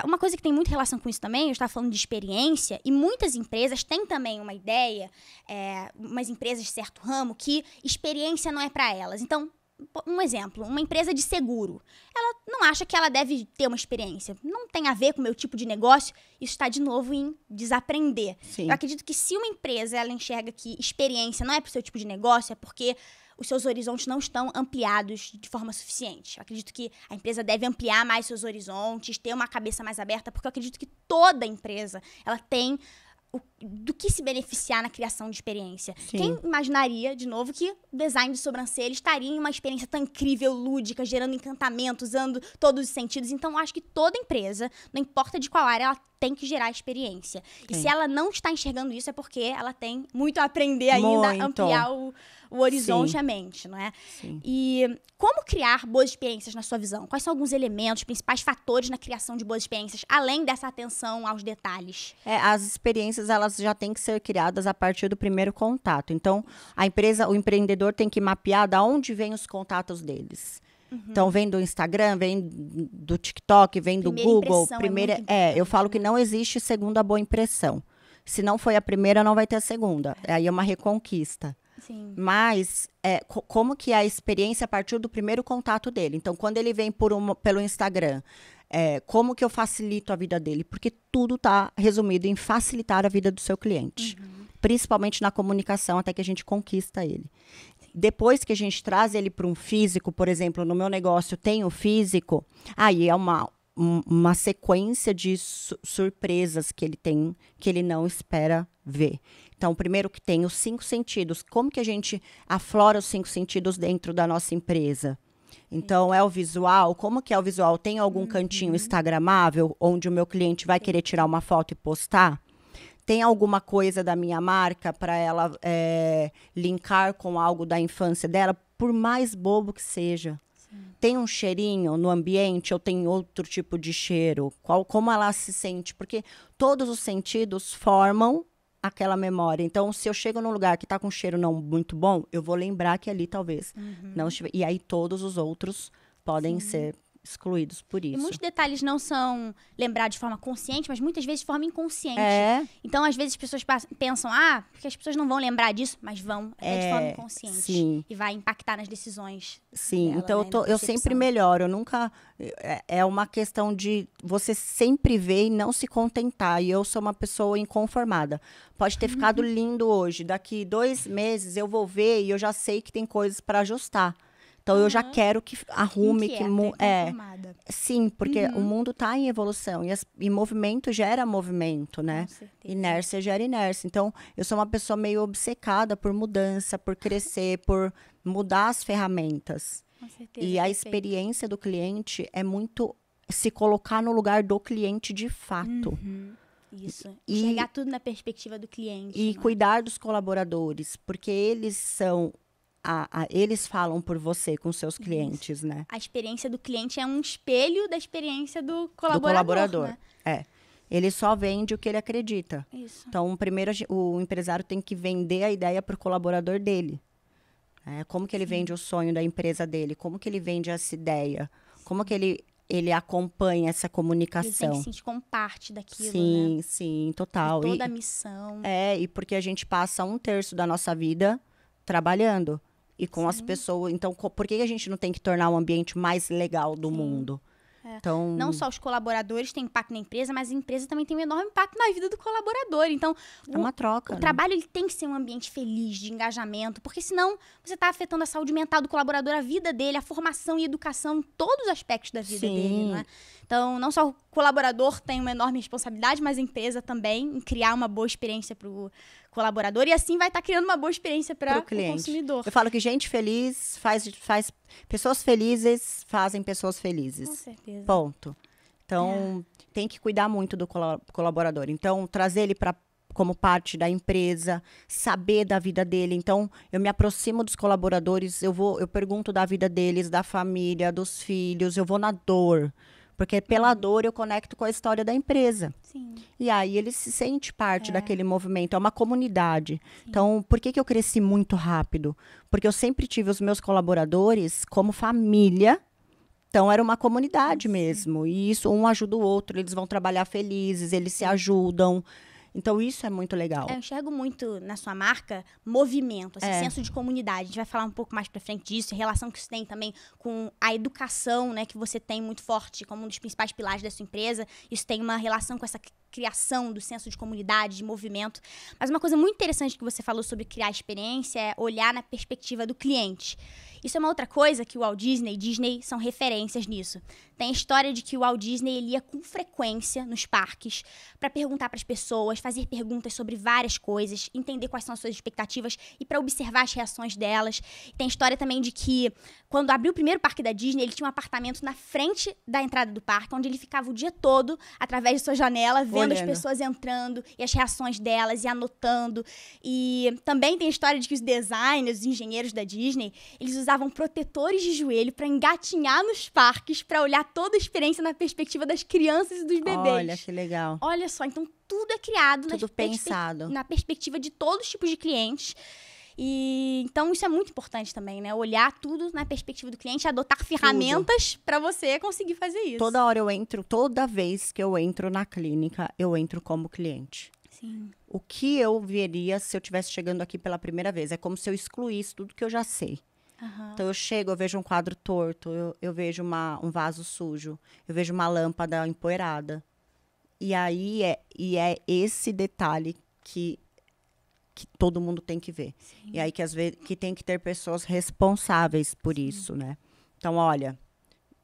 uma coisa que tem muita relação com isso também, eu estava falando de experiência, e muitas empresas têm também uma ideia, umas empresas de certo ramo, que experiência não é para elas. Então, um exemplo, uma empresa de seguro, ela não acha que ela deve ter uma experiência. Não tem a ver com o meu tipo de negócio, isso está de novo em desaprender. Sim. Eu acredito que se uma empresa ela enxerga que experiência não é para o seu tipo de negócio, é porque os seus horizontes não estão ampliados de forma suficiente. Eu acredito que a empresa deve ampliar mais seus horizontes, ter uma cabeça mais aberta, porque eu acredito que toda empresa ela tem do que se beneficiar na criação de experiência. Sim. Quem imaginaria, de novo, que o design de sobrancelha estaria em uma experiência tão incrível, lúdica, gerando encantamento, usando todos os sentidos. Então, eu acho que toda empresa, não importa de qual área, ela tem que gerar experiência. E se ela não está enxergando isso, é porque ela tem muito a aprender ainda, ampliar o horizonte e a mente, não é? Sim. E como criar boas experiências na sua visão? Quais são alguns elementos, principais fatores na criação de boas experiências, além dessa atenção aos detalhes? As experiências, elas já têm que ser criadas a partir do primeiro contato. Então, o empreendedor tem que mapear de onde vêm os contatos deles. Então, vem do Instagram, vem do TikTok, vem do Google. Eu falo que não existe segunda boa impressão. Se não foi a primeira, não vai ter a segunda. Aí é uma reconquista. Sim. Mas, como que é a experiência a partir do primeiro contato dele? Então, quando ele vem pelo Instagram, como que eu facilito a vida dele? Porque tudo está resumido em facilitar a vida do seu cliente. Principalmente na comunicação, até que a gente conquista ele. Depois que a gente traz ele para um físico, por exemplo, no meu negócio tem o físico, aí é uma sequência de surpresas que ele tem, que ele não espera ver. Então, primeiro que tem os 5 sentidos. Como que a gente aflora os 5 sentidos dentro da nossa empresa? Então, é o visual. Como que é o visual? Tem algum cantinho instagramável, onde o meu cliente vai querer tirar uma foto e postar? Tem alguma coisa da minha marca para ela linkar com algo da infância dela, por mais bobo que seja? Sim. Tem um cheirinho no ambiente ou tem outro tipo de cheiro? Como ela se sente? Porque todos os sentidos formam aquela memória. Então, se eu chego num lugar que está com um cheiro não muito bom, eu vou lembrar que ali talvez não estiver. E aí todos os outros podem ser excluídos por isso. E muitos detalhes não são lembrados de forma consciente, mas muitas vezes de forma inconsciente. Então, às vezes, as pessoas pensam, porque as pessoas não vão lembrar disso, mas vão, até de forma inconsciente. Sim. E vai impactar nas decisões. Sim, dela, então eu sempre melhoro, eu nunca... É uma questão de você sempre ver e não se contentar, e eu sou uma pessoa inconformada. Pode ter ficado lindo hoje, daqui 2 meses eu vou ver e eu já sei que tem coisas para ajustar. Então, eu já quero que arrume. Sim, porque o mundo está em evolução. E movimento gera movimento, né? Com certeza. Inércia gera inércia. Então, eu sou uma pessoa meio obcecada por mudança, por crescer, por mudar as ferramentas. Com certeza, e a experiência do cliente é muito se colocar no lugar do cliente de fato. Isso. Enxergar tudo na perspectiva do cliente. E cuidar dos colaboradores, porque eles são... eles falam por você com seus clientes, né? A experiência do cliente é um espelho da experiência do colaborador. Né? Ele só vende o que ele acredita. Isso. Então, primeiro, o empresário tem que vender a ideia para o colaborador dele. Como que ele vende o sonho da empresa dele? Como que ele vende essa ideia? Como que ele acompanha essa comunicação? Ele tem que se sentir como parte daquilo, sim, né? Sim, total. E toda a missão. E porque a gente passa 1/3 da nossa vida trabalhando. E com as pessoas. Então, por que a gente não tem que tornar o ambiente mais legal do mundo? Então, não só os colaboradores têm impacto na empresa, mas a empresa também tem um enorme impacto na vida do colaborador. Então, é uma troca. O trabalho ele tem que ser um ambiente feliz, de engajamento, porque senão você está afetando a saúde mental do colaborador, a vida dele, a formação e educação, todos os aspectos da vida dele, não é? Então, não só o colaborador tem uma enorme responsabilidade, mas a empresa também em criar uma boa experiência para o colaborador e assim vai estar criando uma boa experiência para o consumidor. Eu falo que gente feliz faz pessoas felizes fazem pessoas felizes. Com certeza. Ponto. Então, tem que cuidar muito do colaborador. Então, trazer ele como parte da empresa, saber da vida dele. Então, eu me aproximo dos colaboradores, eu pergunto da vida deles, da família, dos filhos, eu vou na dor. Porque pela dor eu conecto com a história da empresa. Sim. E aí ele se sente parte daquele movimento, é uma comunidade. Sim. Então, por que eu cresci muito rápido? Porque eu sempre tive os meus colaboradores como família Então, era uma comunidade mesmo. E isso, um ajuda o outro, eles vão trabalhar felizes, eles se ajudam. Então, isso é muito legal. Eu enxergo muito na sua marca movimento, assim, senso de comunidade. A gente vai falar um pouco mais pra frente disso, em relação que isso tem também com a educação, né, que você tem muito forte como um dos principais pilares da sua empresa. Isso tem uma relação com essa criação do senso de comunidade, de movimento. Mas uma coisa muito interessante que você falou sobre criar experiência é olhar na perspectiva do cliente. Isso é uma outra coisa que o Walt Disney e Disney são referências nisso. Tem a história de que o Walt Disney ele ia com frequência nos parques para perguntar para as pessoas, fazer perguntas sobre várias coisas, entender quais são as suas expectativas e para observar as reações delas. Tem a história também de que quando abriu o primeiro parque da Disney, ele tinha um apartamento na frente da entrada do parque, onde ele ficava o dia todo através de sua janela, vendo as pessoas entrando e as reações delas e anotando. E também tem a história de que os designers, os engenheiros da Disney, eles usavam protetores de joelho para engatinhar nos parques, para olhar toda a experiência na perspectiva das crianças e dos bebês. Olha, que legal. Olha só, então tudo é criado tudo pensado. Na perspectiva de todos os tipos de clientes. E então isso é muito importante também, né? Olhar tudo na perspectiva do cliente, adotar ferramentas para você conseguir fazer isso. Toda vez que eu entro na clínica, eu entro como cliente. Sim. O que eu veria se eu estivesse chegando aqui pela primeira vez? É como se eu excluísse tudo que eu já sei. Então, eu chego, eu vejo um quadro torto, eu vejo um vaso sujo, eu vejo uma lâmpada empoeirada. E aí é esse detalhe que todo mundo tem que ver. Sim. E aí que às vezes que tem que ter pessoas responsáveis por isso, né? Então, olha,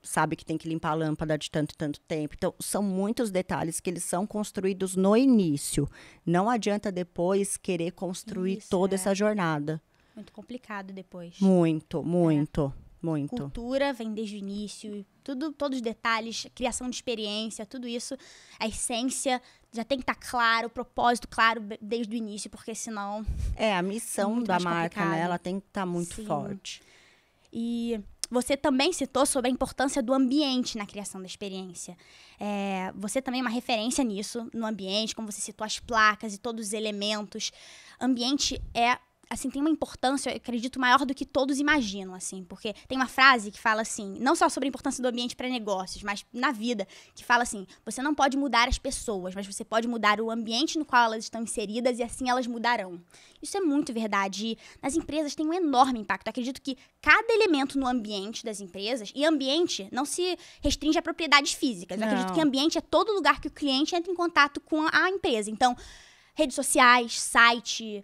sabe que tem que limpar a lâmpada de tanto e tanto tempo. Então, são muitos detalhes que eles são construídos no início. Não adianta depois querer construir toda essa jornada. Muito complicado depois. Muito. Cultura vem desde o início, todos os detalhes, criação de experiência, tudo isso, a essência já tem que estar claro, o propósito claro desde o início, porque senão... A missão da marca, né? Ela tem que estar muito forte. E você também citou sobre a importância do ambiente na criação da experiência. Você também é uma referência nisso, no ambiente, como você citou as placas e todos os elementos. Ambiente assim, tem uma importância, eu acredito, maior do que todos imaginam, assim, porque tem uma frase que fala assim, não só sobre a importância do ambiente para negócios, mas na vida, que fala assim, você não pode mudar as pessoas, mas você pode mudar o ambiente no qual elas estão inseridas e assim elas mudarão. Isso é muito verdade. E nas empresas tem um enorme impacto. Eu acredito que cada elemento no ambiente das empresas, e ambiente não se restringe a propriedades físicas. Eu acredito que ambiente é todo lugar que o cliente entra em contato com a empresa. Então, redes sociais, site,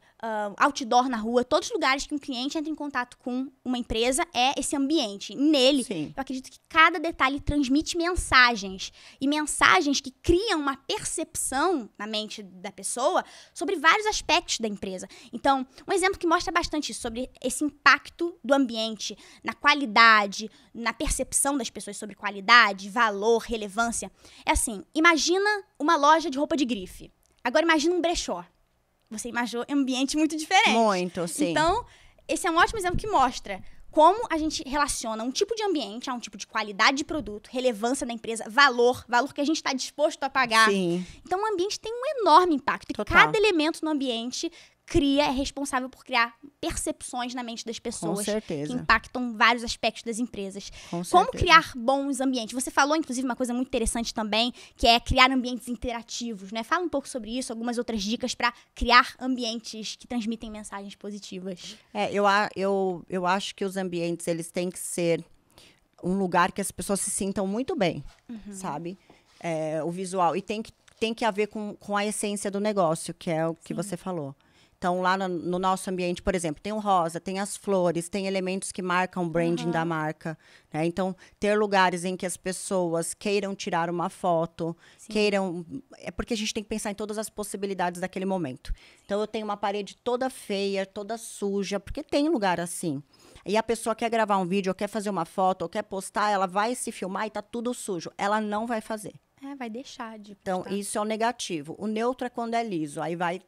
outdoor na rua, todos os lugares que um cliente entra em contato com uma empresa é esse ambiente. Nele, eu acredito que cada detalhe transmite mensagens. E mensagens que criam uma percepção na mente da pessoa sobre vários aspectos da empresa. Então, um exemplo que mostra bastante isso, sobre esse impacto do ambiente na qualidade, na percepção das pessoas sobre qualidade, valor, relevância. É assim, imagina uma loja de roupa de grife. Agora imagina um brechó. Você imaginou um ambiente muito diferente. Muito, sim. Então, esse é um ótimo exemplo que mostra como a gente relaciona um tipo de ambiente a um tipo de qualidade de produto, relevância da empresa, valor que a gente está disposto a pagar. Sim. Então, o ambiente tem um enorme impacto. E cada elemento no ambiente é responsável por criar percepções na mente das pessoas. Com certeza. Que impactam vários aspectos das empresas. Com certeza. Como criar bons ambientes? Você falou, inclusive, uma coisa muito interessante também, que é criar ambientes interativos, né? Fala um pouco sobre isso, algumas outras dicas para criar ambientes que transmitem mensagens positivas. Eu acho que os ambientes, eles têm que ser um lugar que as pessoas se sintam muito bem, sabe? O visual. E tem que haver com a essência do negócio, que é o que você falou. Então, lá no nosso ambiente, por exemplo, tem o rosa, tem as flores, tem elementos que marcam o branding da marca, né? Então, ter lugares em que as pessoas queiram tirar uma foto, queiram... É porque a gente tem que pensar em todas as possibilidades daquele momento. Então, eu tenho uma parede toda feia, toda suja, porque tem lugar assim. E a pessoa quer gravar um vídeo, ou quer fazer uma foto, ou quer postar, ela vai se filmar e tá tudo sujo. Ela não vai fazer. Vai deixar de postar. Então, isso é o negativo. O neutro é quando é liso. Aí vai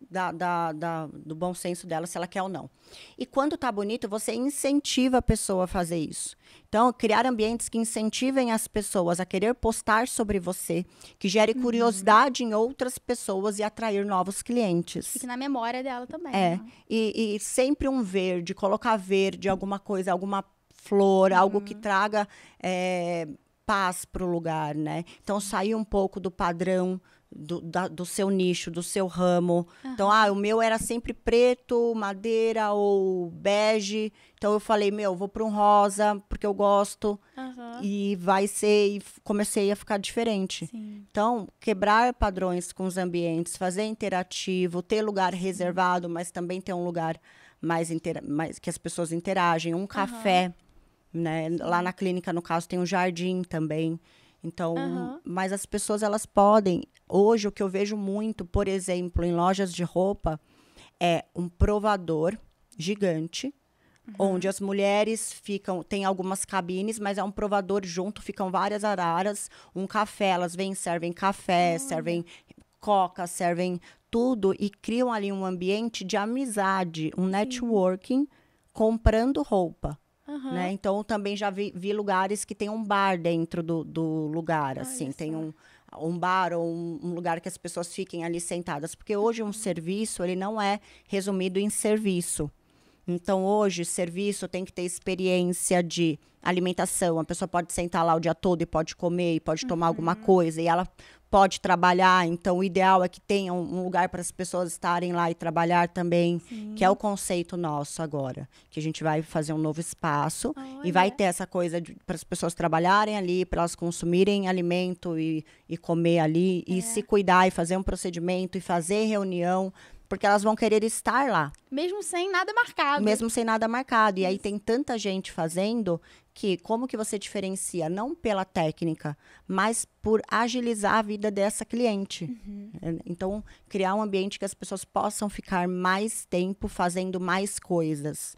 do bom senso dela, se ela quer ou não. E quando tá bonito, você incentiva a pessoa a fazer isso. Então, criar ambientes que incentivem as pessoas a querer postar sobre você, que gere curiosidade em outras pessoas e atrair novos clientes. Fique na memória dela também. Né? E sempre um verde, colocar verde, alguma coisa, alguma flor, algo que traga paz para o lugar, né? Então, sair um pouco do padrão do seu nicho, do seu ramo. Então, o meu era sempre preto, madeira ou bege. Então, eu falei, vou para um rosa, porque eu gosto. E vai ser... E comecei a ficar diferente. Sim. Então, quebrar padrões com os ambientes, fazer interativo, ter lugar reservado, mas também ter um lugar mais que as pessoas interagem. Um café, né? Lá na clínica, no caso, tem um jardim também. Então, mas as pessoas, elas podem... Hoje, o que eu vejo muito, por exemplo, em lojas de roupa, é um provador gigante, onde as mulheres ficam... Tem algumas cabines, mas é um provador junto, ficam várias araras. Um café, elas vêm, servem café, servem coca, servem tudo. E criam ali um ambiente de amizade, um networking, comprando roupa. Né? Então, também já vi lugares que tem um bar dentro do lugar, assim. Tem um bar ou um lugar que as pessoas fiquem ali sentadas. Porque hoje um serviço, ele não é resumido em serviço. Então, hoje, serviço tem que ter experiência de alimentação. A pessoa pode sentar lá o dia todo e pode comer, e pode tomar alguma coisa. E ela pode trabalhar. Então, o ideal é que tenha um lugar para as pessoas estarem lá e trabalhar também. Sim. Que é o conceito nosso agora. Que a gente vai fazer um novo espaço. E vai ter essa coisa para as pessoas trabalharem ali, para elas consumirem alimento e comer ali. E se cuidar e fazer um procedimento e fazer reunião. Porque elas vão querer estar lá. Mesmo sem nada marcado. Mesmo sem nada marcado. E aí tem tanta gente fazendo que como que você diferencia? Não pela técnica, mas por agilizar a vida dessa cliente. Então, criar um ambiente que as pessoas possam ficar mais tempo fazendo mais coisas.